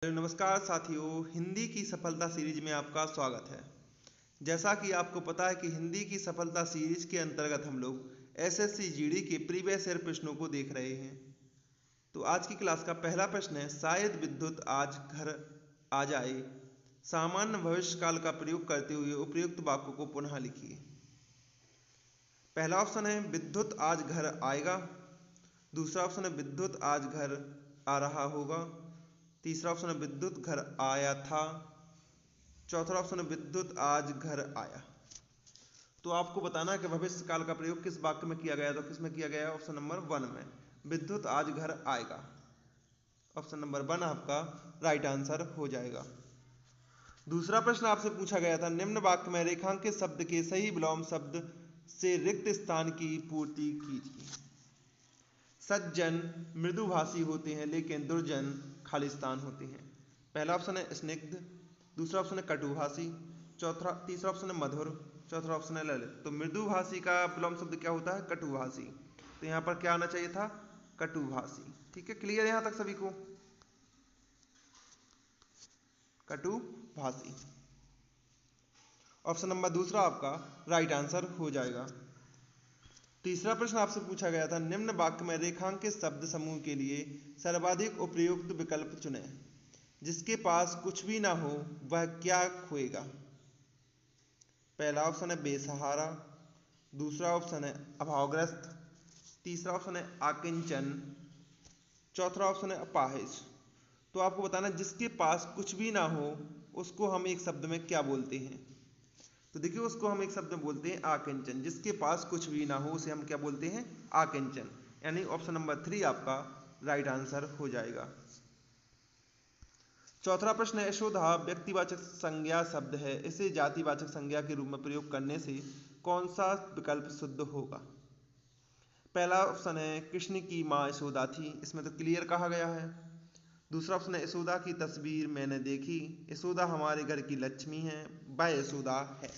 Hello नमस्कार साथियों, हिंदी की सफलता सीरीज में आपका स्वागत है। जैसा कि आपको पता है कि हिंदी की सफलता सीरीज के अंतर्गत हम लोग एसएससी जीडी के प्रीवियस ईयर प्रश्नों को देख रहे हैं। तो आज की क्लास का पहला प्रश्न है, शायद विद्युत आज घर आ जाए, सामान्य भविष्यकाल का प्रयोग करते हुए उपयुक्त वाक्यों को पुनः लिखिए। पहला ऑप्शन है विद्युत आज घर आएगा। दूसरा ऑप्शन है विद्युत आज घर आ रहा होगा। तीसरा ऑप्शन है विद्युत घर आया था। चौथा ऑप्शन है विद्युत आज घर आया। तो आपको बताना है कि भविष्य काल का प्रयोग किस वाक्य में किया गया, तो किस में किया गया है? ऑप्शन नंबर 1 में, विद्युत आज घर आएगा। ऑप्शन नंबर 1 आपका राइट आंसर हो जाएगा। दूसरा प्रश्न आपसे पूछा गया था, निम्न वाक्य में रेखांकित शब्द के सही विलोम शब्द से रिक्त स्थान की पूर्ति कीजिए। सज्जन मृदुभाषी होते हैं लेकिन दुर्जन खालिस्तान होते हैं। पहला ऑप्शन है स्निग्ध, दूसरा ऑप्शन है कटुभाषी, तीसरा ऑप्शन है मधुर, चौथा ऑप्शन है ललित। तो मृदुभाषी का विलोम शब्द क्या होता है? कटुभाषी। तो यहाँ पर क्या आना चाहिए था? कटुभाषी। ठीक है, क्लियर यहाँ तक सभी को? कटुभाषी। ऑप्शन नंबर दूसरा आपका राइट आंसर हो जाएगा। तीसरा प्रश्न आपसे पूछा गया था, निम्न वाक्य में रेखांकित शब्द समूह के लिए सर्वाधिक उपयुक्त विकल्प चुनें। जिसके पास कुछ भी ना हो वह क्या खोएगा? पहला ऑप्शन है बेसहारा, दूसरा ऑप्शन है अभावग्रस्त, तीसरा ऑप्शन है आकिंचन, चौथा ऑप्शन है अपाहिज। तो आपको बताना जिसके पास कुछ भी ना हो उसको हम एक शब्द में क्या बोलते हैं? तो देखिए, उसको हम एक शब्द में बोलते हैं आकिंचन। जिसके पास कुछ भी ना हो उसे हम क्या बोलते हैं? आकिंचन। यानी ऑप्शन नंबर 3 आपका राइट आंसर हो जाएगा। चौथा प्रश्न है, यशोदा व्यक्तिवाचक संज्ञा शब्द है, इसे जातिवाचक संज्ञा के रूप में प्रयोग करने से कौन सा विकल्प शुद्ध होगा? पहला ऑप्शन है कृष्ण की माँ यशोदा थी, इसमें तो क्लियर कहा गया है। दूसरा ऑप्शन है यशोदा की तस्वीर मैंने देखी, यशोदा हमारे घर की लक्ष्मी है, वह यशोदा है।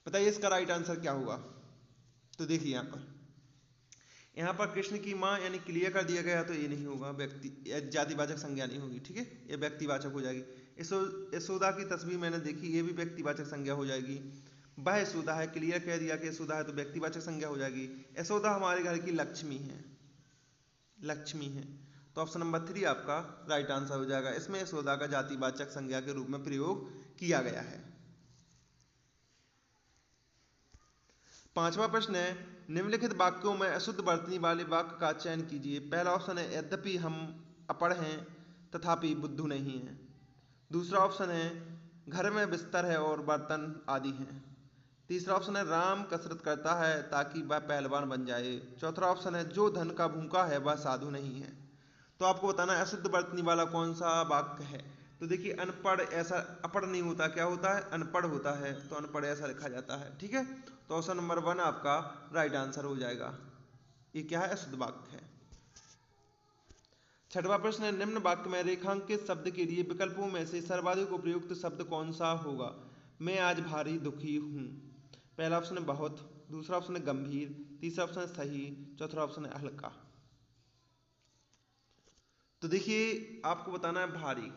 बताइए इसका राइट आंसर क्या होगा? तो देखिए यहाँ पर कृष्ण की माँ यानी क्लियर कर दिया गया, तो ये नहीं होगा, व्यक्ति जातिवाचक संज्ञा नहीं होगी। ठीक है, ये व्यक्तिवाचक हो जाएगी। यशोदा की तस्वीर मैंने देखी, ये भी व्यक्तिवाचक संज्ञा हो जाएगी। वह यशोदा है, क्लियर कह दिया कि यशोदा है, तो व्यक्तिवाचक संज्ञा हो जाएगी। यशोदा हमारे घर की लक्ष्मी है, लक्ष्मी है। तो ऑप्शन नंबर 3 आपका राइट आंसर हो जाएगा। इसमें यशोदा का जातिवाचक संज्ञा के रूप में प्रयोग किया गया है। पांचवा प्रश्न है, निम्नलिखित वाक्यों में अशुद्ध वर्तनी वाले वाक्य का चयन कीजिए। पहला ऑप्शन है यद्यपि हम अपढ़ हैं तथापि बुद्धू नहीं हैं। दूसरा ऑप्शन है घर में बिस्तर है और बर्तन आदि हैं। तीसरा ऑप्शन है राम कसरत करता है ताकि वह पहलवान बन जाए। चौथा ऑप्शन है जो धन का भूखा है वह साधु नहीं है। तो आपको बताना है अशुद्ध वर्तनी वाला कौन सा वाक्य है। तो देखिए, अनपढ़ ऐसा अपढ़ नहीं होता, क्या होता है? अनपढ़ होता है, तो अनपढ़ ऐसा लिखा जाता है। ठीक है, तो ऑप्शन नंबर 1 आपका राइट आंसर हो जाएगा। ये क्या है? अशुद्ध वाक्य है। छठवां प्रश्न है, निम्न वाक्य में रेखांकित शब्द के लिए विकल्पों में से सर्वाधिक उपयुक्त शब्द कौन सा होगा? मैं आज भारी दुखी हूँ। पहला ऑप्शन है बहुत, दूसरा ऑप्शन है गंभीर, तीसरा ऑप्शन है सही, चौथा ऑप्शन है हल्का। तो देखिए, आपको बताना है भारी।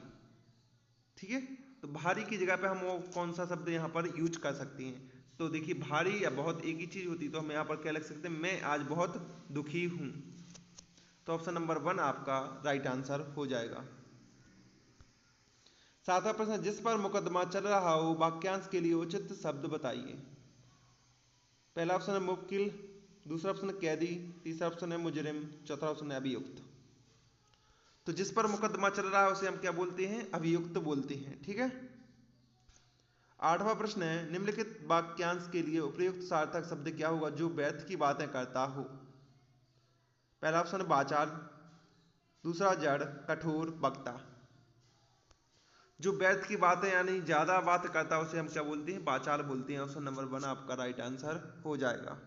ठीक है, तो भारी की जगह पे हम वो कौन सा शब्द यहाँ पर यूज कर सकते हैं? तो देखिए, भारी या बहुत एक ही चीज होती, तो हम यहाँ पर क्या लिख सकते हैं? मैं आज बहुत दुखी हूँ। तो ऑप्शन नंबर 1 आपका राइट आंसर हो जाएगा। सातवां प्रश्न, जिस पर मुकदमा चल रहा हो वाक्यांश के लिए उचित शब्द बताइए। पहला ऑप्शन है मुवक्किल, दूसरा ऑप्शन है कैदी, तीसरा ऑप्शन है मुजरिम, चौथा ऑप्शन है अभियुक्त। तो जिस पर मुकदमा चल रहा है उसे हम क्या बोलते हैं? अभियुक्त बोलते हैं। ठीक है। आठवां प्रश्न है, निम्नलिखित वाक्यांश के लिए उपयुक्त सार्थक शब्द क्या होगा जो व्यर्थ की बातें करता हो? पहला ऑप्शन है वाचाल, दूसरा जड़, कठोर, वक्ता। जो व्यर्थ की बातें यानी ज्यादा बात करता है उसे हम क्या बोलते हैं? वाचाल बोलते हैं। ऑप्शन नंबर 1 आपका राइट आंसर हो जाएगा।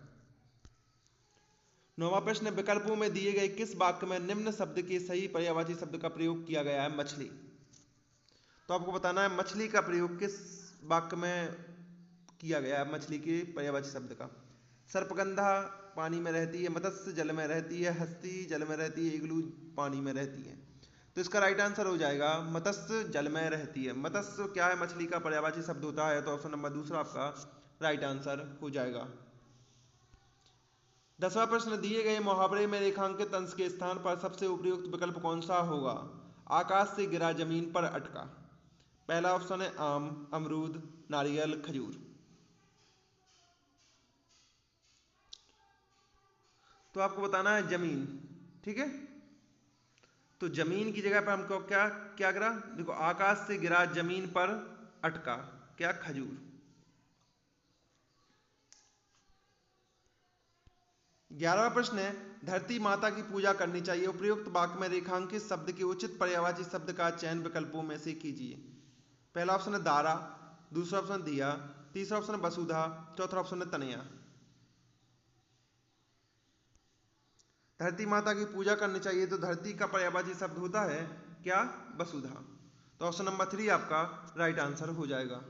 नौवां प्रश्न, विकल्पों में दिए गए किस वाक्य में निम्न शब्द के सही पर्यायवाची शब्द का प्रयोग किया गया है? मछली। तो आपको बताना है मछली का प्रयोग किस वाक्य में किया गया है, मछली के पर्यायवाची शब्द का। सर्पगंधा पानी में रहती है, मत्स्य जल में रहती है, हस्ती जल में रहती है, इग्लू पानी में रहती है। तो इसका राइट आंसर हो जाएगा मत्स्य जल में रहती है। मत्स्य क्या है? मछली का पर्यायवाची शब्द होता है, तो ऑप्शन नंबर दूसरा आपका राइट आंसर हो जाएगा। 10वां प्रश्न, दिए गए मुहावरे में रेखांकित अंश के स्थान पर सबसे उपयुक्त विकल्प कौन सा होगा? आकाश से गिरा जमीन पर अटका। पहला ऑप्शन है आम, अमरूद, नारियल, खजूर। तो आपको बताना है जमीन, ठीक है। तो जमीन की जगह पर हमको क्या क्या गिरा? देखो, आकाश से गिरा जमीन पर अटका, क्या? खजूर। 11वां प्रश्न है, धरती माता की पूजा करनी चाहिए, उपयुक्त वाक्य में रेखांकित शब्द के उचित पर्यायवाची शब्द का चयन विकल्पों में से कीजिए। पहला ऑप्शन है दारा, दूसरा ऑप्शन दिया, तीसरा ऑप्शन है वसुधा, चौथा ऑप्शन है तनया। धरती माता की पूजा करनी चाहिए, तो धरती का पर्यायवाची शब्द होता है क्या? वसुधा। तो ऑप्शन नंबर 3 आपका राइट आंसर हो जाएगा।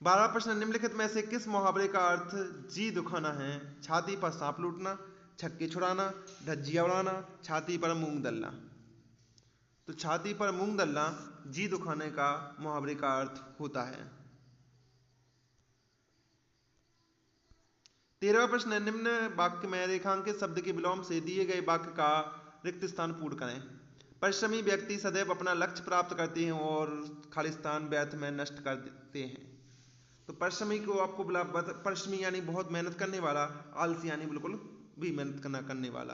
12वां प्रश्न, निम्नलिखित में से किस मुहावरे का अर्थ जी दुखाना है? छाती पर सांप लूटना, छक्के छुड़ाना, धज्जियां उड़ाना, छाती पर मूंग दलना। तो छाती पर मूंग दलना जी दुखाने का मुहावरे का अर्थ होता है। 13वां प्रश्न है, निम्न वाक्य में रेखांकित शब्द के विलोम से दिए गए वाक्य का रिक्त स्थान पूर्ण करें। परिश्रमी व्यक्ति सदैव अपना लक्ष्य प्राप्त करते हैं और खाली स्थान व्यर्थ में नष्ट कर देते हैं। तो परिश्रमी को आपको बोला, परिश्रमी यानी बहुत मेहनत करने वाला, आलसी यानी बिल्कुल भी मेहनत करने वाला।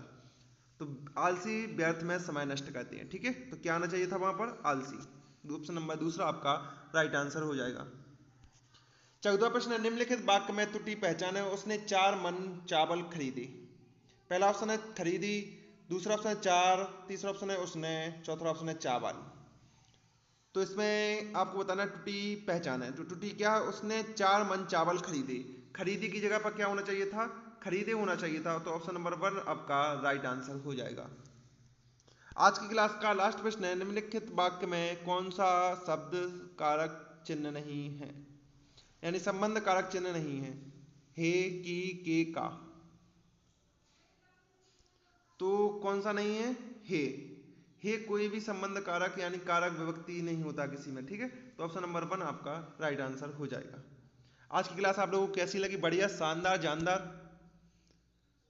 तो आलसी व्यर्थ में समय नष्ट करते हैं, ठीक है। तो क्या आना चाहिए था वहां पर? आलसी। ऑप्शन नंबर दूसरा आपका राइट आंसर हो जाएगा। 14वां प्रश्न, निम्नलिखित वाक्य में त्रुटि पहचाने, उसने 4 मन चावल खरीदे। पहला ऑप्शन है खरीदी, दूसरा ऑप्शन है 4, तीसरा ऑप्शन है उसने, चौथा ऑप्शन है चावल। तो इसमें आपको बताना त्रुटि पहचान है। तो त्रुटि क्या है? उसने 4 मन चावल खरीदे। खरीदी की जगह पर क्या होना चाहिए था? खरीदे होना चाहिए था। तो ऑप्शन नंबर 1 आपका राइट आंसर हो जाएगा। आज की क्लास का लास्ट प्रश्न है, निम्नलिखित वाक्य में कौन सा शब्द कारक चिन्ह नहीं है, यानी संबंध कारक चिन्ह नहीं है? हे, की, के, का। तो कौन सा नहीं है? हे कोई भी संबंध कारक यानी कारक विभक्ति नहीं होता किसी में, ठीक है। तो ऑप्शन नंबर 1 आपका राइट आंसर हो जाएगा। आज की क्लास आप लोगों को कैसी लगी? बढ़िया, शानदार, जानदार।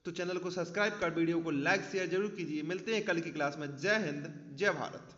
तो चैनल को सब्सक्राइब कर वीडियो को लाइक शेयर जरूर कीजिए। मिलते हैं कल की क्लास में। जय हिंद, जय भारत।